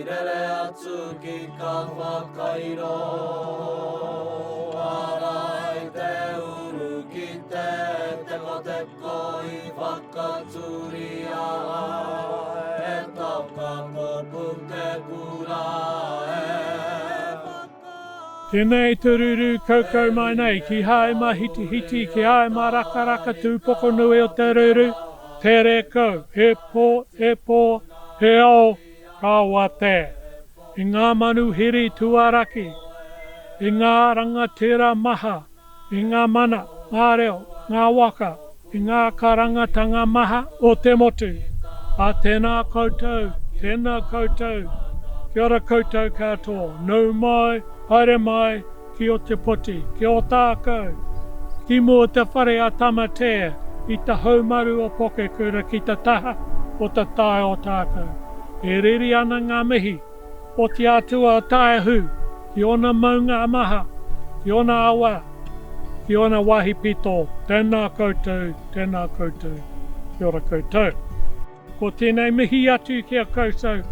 rere atu ki ka whakairo. Arai te uru ki te teko i whakaturi ai. E tau ka popu ke kura e. Tēnei tururu kaukau mai nei, ki hae mahiti hiti, ki hae marakaraka tūpoko nui o te ruru, te reko, e pō, he ao, kawa te. I ngā manuhiri tuaraki, i ngā rangatira maha, i ngā mana, ngā reo, ngā waka, i ngā karangatanga maha o te motu. A tēnā koutou, kia ora koutou katoa, nau mai, haere mai, ki o te poti, ki Ōtākou, ki mua te whare a tamatea, i te haumaru o Pokekura ki te taha o te tae Ōtākou. E riri ana ngā mihi, o te atua o tae hu, ki ona maunga maha, ki ona awa, ki ona wahi pito, tēnā koutou, kia ora koutou. Ko tēnei mihi atu kia koutou,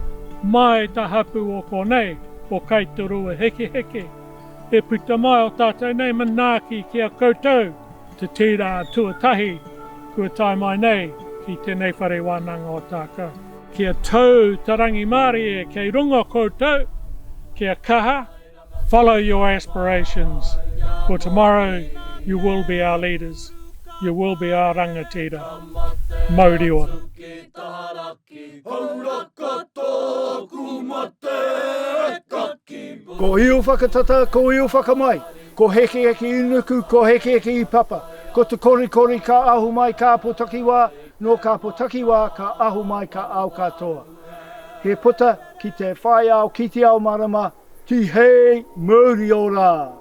mai ta hapu o konei, o kaitorua heke, e puta mai o tātou nei manaaki kia koutou, te tira tuatahi, kua tai mai nei ki tēnei whare wānanga Ōtākou. Kia tau tarangi Māori e kei runga koutou, kia kaha, follow your aspirations, for tomorrow you will be our leaders, you will be our rangatira. Mauri ora. Ko hiu whakatata, ko hiu whakamai, ko heke inuku, ko heke I papa. Ko te kori ka ahu mai ka potakiwa, no ka potakiwa ka ahu mai ka au katoa. He puta ki te whai au ki te au marama, ti hei mauri ora.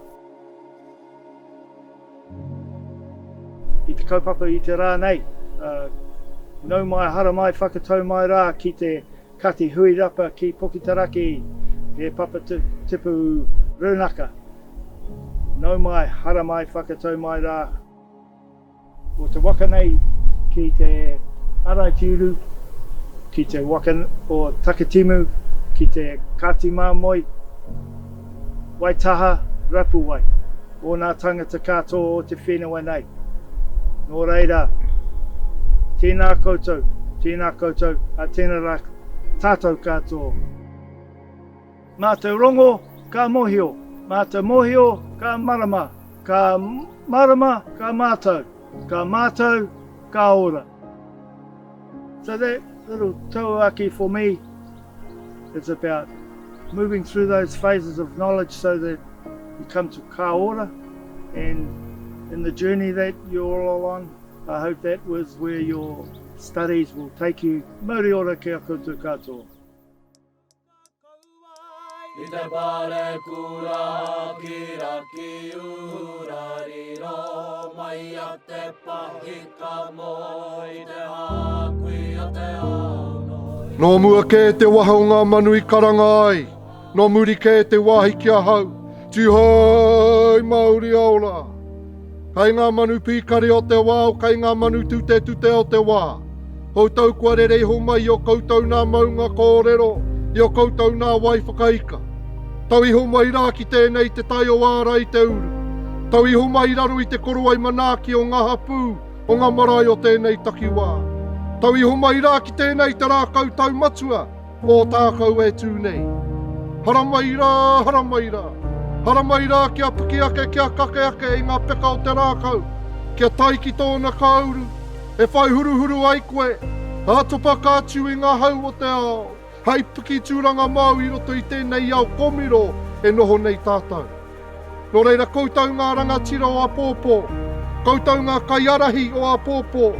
I te kaupapa I te rā nei, nau mai hara mai whakatau mai rā ki te kati hui rapa ki Puketeraki, he papa tipu runaka. Nau mai hara mai whakatau mai rā. O te waka nei ki te araitiuru, ki te waka o takatimu, ki te kati māmoi, waitaha rapu wai, o nā tangata katoa o te whenua nei. Nō reira, tēnā koutou, a tēnā rā tātou katoa. Mā te rongo ka mohio, mā te mohio ka marama ka mātou, ka mātou ka ora. So that little tauaki for me is about moving through those phases of knowledge so that you come to ka ora, and in the journey that you're all on, I hope that was where your studies will take you. Mauri ora kia koutou katoa. I te pare kura ki raki urariro, mai a te pahika mo I te hākui a te aunoi. Nō mua ke te waha o ngā manu I karanga ai, nō muri ke te wahi kia hau, tihai Māori aula. Kai ngā manu pīkari o te wā, kai ngā manu tute o te wā. Koutou kua rere ho mai o koutou nā maunga kōrero, I o koutou nā wai whakaika. Tau iho mai rā ki tēnei te tai o āra I te uru. Tau iho mai raro I te koro ai manaaki o ngā hapū, o ngā marae o tēnei takiwā. Tau iho mai rā ki tēnei te rā koutou matua, o Ōtākou e tūnei. Hara mai rā. Hara mai rā kia pukiake, kia kakeake I ngā peka o te rākau. Kia tai ki tōna kauru, e whai huruhuru ai koe. Ātopa kātiu I ngā hau o te ao. Hei puki tūranga mau I roto I tēnei au komiro e noho nei tātou. Nō reira koutou ngā rangatira o a pōpō, koutou ngā kaiarahi o a pōpō.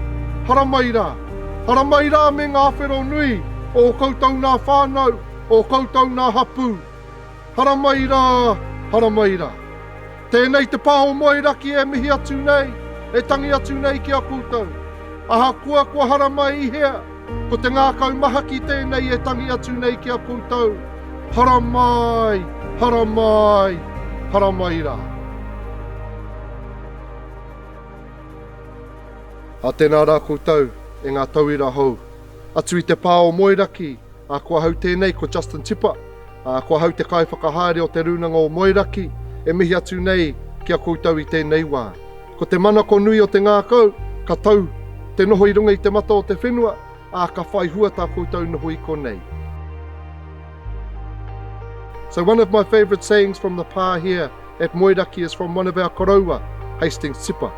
Hara mai rā me ngā whero nui o koutou ngā whānau, o koutou ngā hapū. Hara mai rā. Tēnei te pāho Moeraki e mihi atu nei, e tangi atu nei ki a koutou. Aha kua hara mai I hea, ko te ngākau maha ki tēnei e tangi atu nei ki a koutou. Hara mai rā. A tēnā rā koutou e ngā tauira hou, atu I te pāo Moeraki, Kua hau tēnei ko Justin Tipa, kua hau te kai whakahaere o te runanga o Moeraki, e mihi atu nei kia koutou I tēnei wā. Ko te mana ko nui o te ngākau, ka tau te noho I runga I te mata o te whenua, ka whai hua tā koutou noho I konei. So one of my favourite sayings from the pā here at Moeraki is from one of our koroua, Hastings Tipa.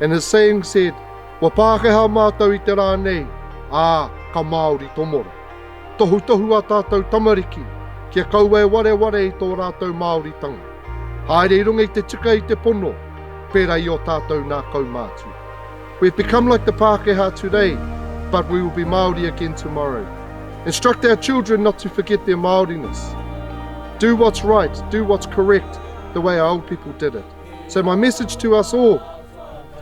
And his saying said, "Wa Pākehā mātou I te rā nei, ka Māori tomoro. Tohu tohu a tātou tamariki, kia kaua e ware ware I tō rātou Māoritanga. Haere I runga I te tika I te pono, pērā I o tātou nā kaumātu." We've become like the Pākehā today, but we will be Māori again tomorrow. Instruct our children not to forget their Māoriness. Do what's right, do what's correct, the way our old people did it. So my message to us all,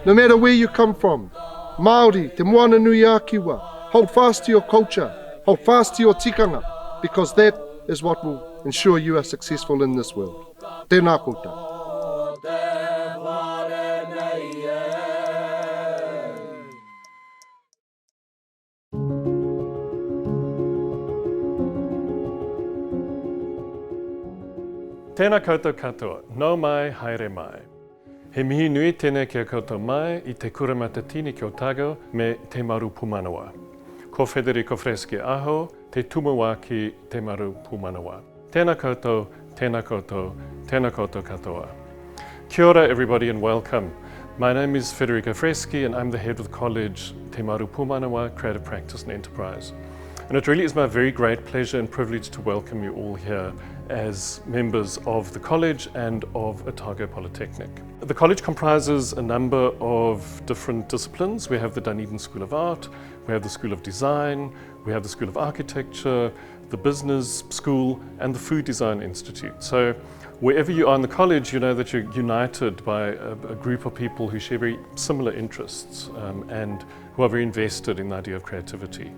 no matter where you come from, Māori, te moana nui ākiwa, hold fast to your culture, hold fast to your tikanga, because that is what will ensure you are successful in this world. Tēnā koutou. Tēnā koutou katoa, nau mai, haere mai. He mihi nui tēnei kia koutou mai I te kura matatini ki Otago me te maru pumanawa. Ko Federico Freschi aho, te tumawaki te maru pumanawa. Tēnā koutou, tēnā koutou, tēnā koutou katoa. Kia ora everybody and welcome. My name is Federico Freschi and I'm the head of the college Te Maru Pumanawa Creative Practice and Enterprise. And it really is my very great pleasure and privilege to welcome you all here as members of the college and of Otago Polytechnic. The college comprises a number of different disciplines. We have the Dunedin School of Art, we have the School of Design, we have the School of Architecture, the Business School and the Food Design Institute. So wherever you are in the college, you know that you're united by a group of people who share very similar interests and who are very invested in the idea of creativity.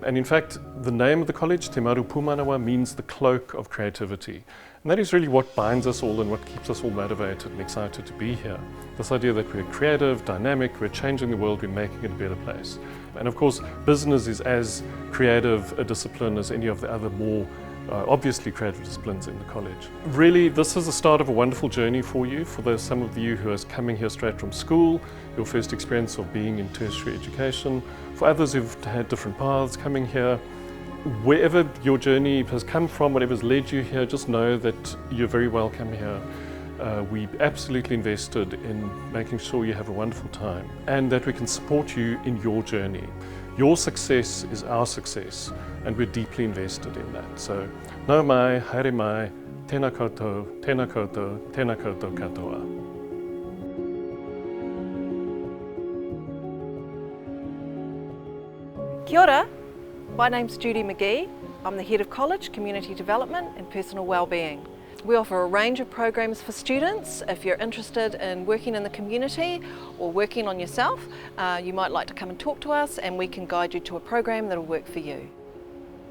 And in fact, the name of the college, Te Maru Pumanawa, means the cloak of creativity. And that is really what binds us all and what keeps us all motivated and excited to be here. This idea that we're creative, dynamic, we're changing the world, we're making it a better place. And of course, business is as creative a discipline as any of the other more obviously creative disciplines in the college. Really, this is the start of a wonderful journey for you, for some of you who are coming here straight from school, your first experience of being in tertiary education. For others who've had different paths coming here, wherever your journey has come from, whatever's led you here, just know that you're very welcome here. We absolutely invested in making sure you have a wonderful time and that we can support you in your journey. Your success is our success and we're deeply invested in that. So, nau mai, haere mai, tēnā koutou, tēnā koutou, tēnā koutou katoa. Kia ora, my name's Judy McGee. I'm the Head of College, Community Development and Personal Wellbeing. We offer a range of programs for students. If you're interested in working in the community or working on yourself, you might like to come and talk to us and we can guide you to a program that'll work for you.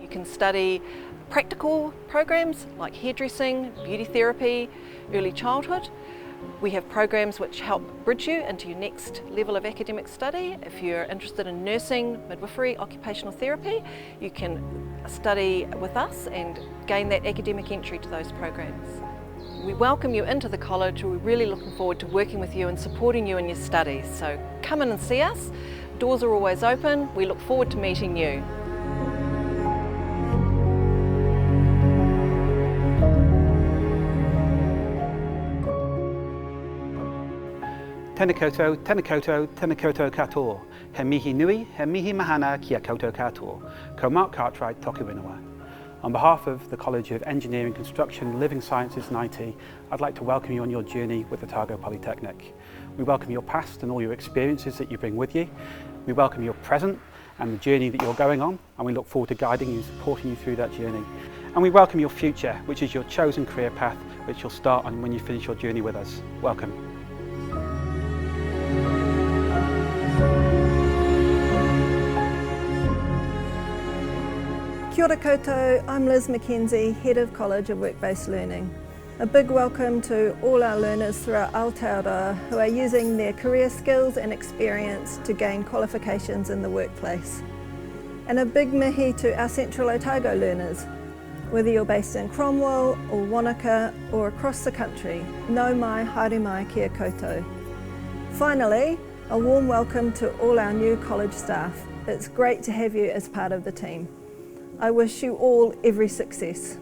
You can study practical programs like hairdressing, beauty therapy, early childhood. We have programs which help bridge you into your next level of academic study. If you're interested in nursing, midwifery, occupational therapy, you can study with us and gain that academic entry to those programs. We welcome you into the college. We're really looking forward to working with you and supporting you in your studies. So come in and see us. Doors are always open. We look forward to meeting you. Tēnā koutou, tēnā koutou, tēnā koutou katoa. He mihi nui, he mihi mahana kia koutou katoa. Ko Mark Cartwright toku whenua. On behalf of the College of Engineering, Construction, Living Sciences and IT, I'd like to welcome you on your journey with Otago Polytechnic. We welcome your past and all your experiences that you bring with you. We welcome your present and the journey that you're going on, and we look forward to guiding you and supporting you through that journey. And we welcome your future, which is your chosen career path, which you'll start on when you finish your journey with us. Welcome. Kia ora koutou, I'm Liz McKenzie, Head of College of Work-Based Learning. A big welcome to all our learners throughout Aotearoa who are using their career skills and experience to gain qualifications in the workplace. And a big mihi to our Central Otago learners. Whether you're based in Cromwell or Wanaka or across the country, nau mai, haere mai, kia koutou. Finally, a warm welcome to all our new college staff. It's great to have you as part of the team. I wish you all every success.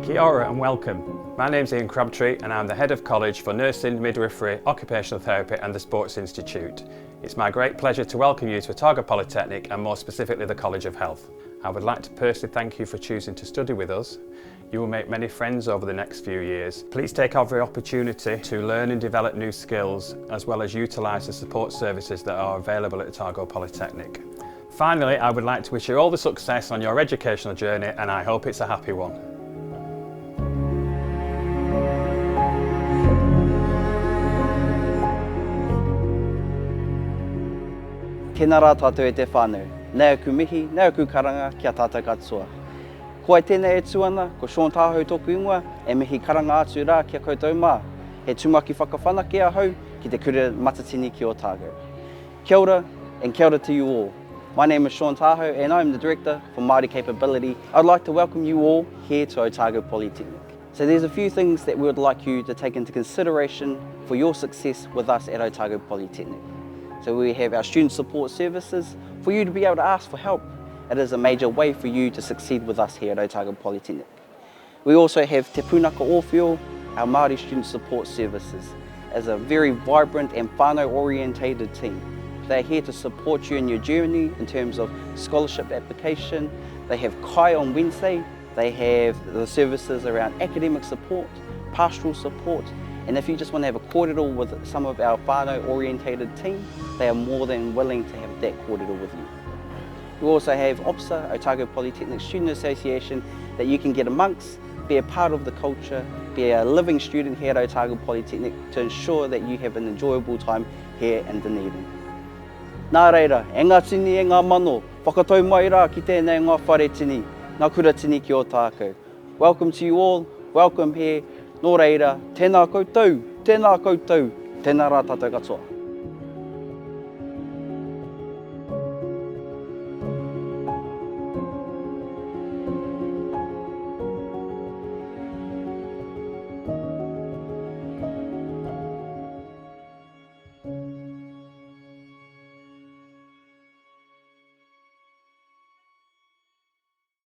Kia ora and welcome. My name's Ian Crabtree and I'm the Head of College for Nursing, Midwifery, Occupational Therapy and the Sports Institute. It's my great pleasure to welcome you to Otago Polytechnic and more specifically the College of Health. I would like to personally thank you for choosing to study with us. You will make many friends over the next few years. Please take every opportunity to learn and develop new skills as well as utilise the support services that are available at Otago Polytechnic. Finally, I would like to wish you all the success on your educational journey and I hope it's a happy one. Tēnā rā tātou e te whānau. Nei aku mihi, nei aku karanga kia tātou katoa. Ko ai tēnei e tuana, ko Sean Tāhau tōku ingoa, e mihi karanga atu rā kia koutou mā. He tūmaki whakawhanake ahau ki te kura matatini ki Ōtākou. Kia ora and kia ora to you all. My name is Sean Tāhau and I'm the Director for Māori Capability. I'd like to welcome you all here to Otago Polytechnic. So there's a few things that we would like you to take into consideration for your success with us at Otago Polytechnic. So we have our student support services for you to be able to ask for help. It is a major way for you to succeed with us here at Otago Polytechnic. We also have Te Pūnaka Ōwhio, our Māori student support services, as a very vibrant and whānau orientated team. They're here to support you in your journey in terms of scholarship application. They have Kai on Wednesday. They have the services around academic support, pastoral support, and if you just want to have a kōrero with some of our whānau orientated team, they are more than willing to have that kōrero with you. We also have OPSA, Otago Polytechnic Student Association, that you can get amongst, be a part of the culture, be a living student here at Otago Polytechnic to ensure that you have an enjoyable time here in Dunedin. Nā reira, e ngā tini e ngā mano, whakatau mai rā ki tēnei ngā whare tini, ngā kura tini ki Ōtākou. Welcome to you all, welcome here. Nō reira, tēnā koutou, tēnā koutou, tēnā rā tātou katoa.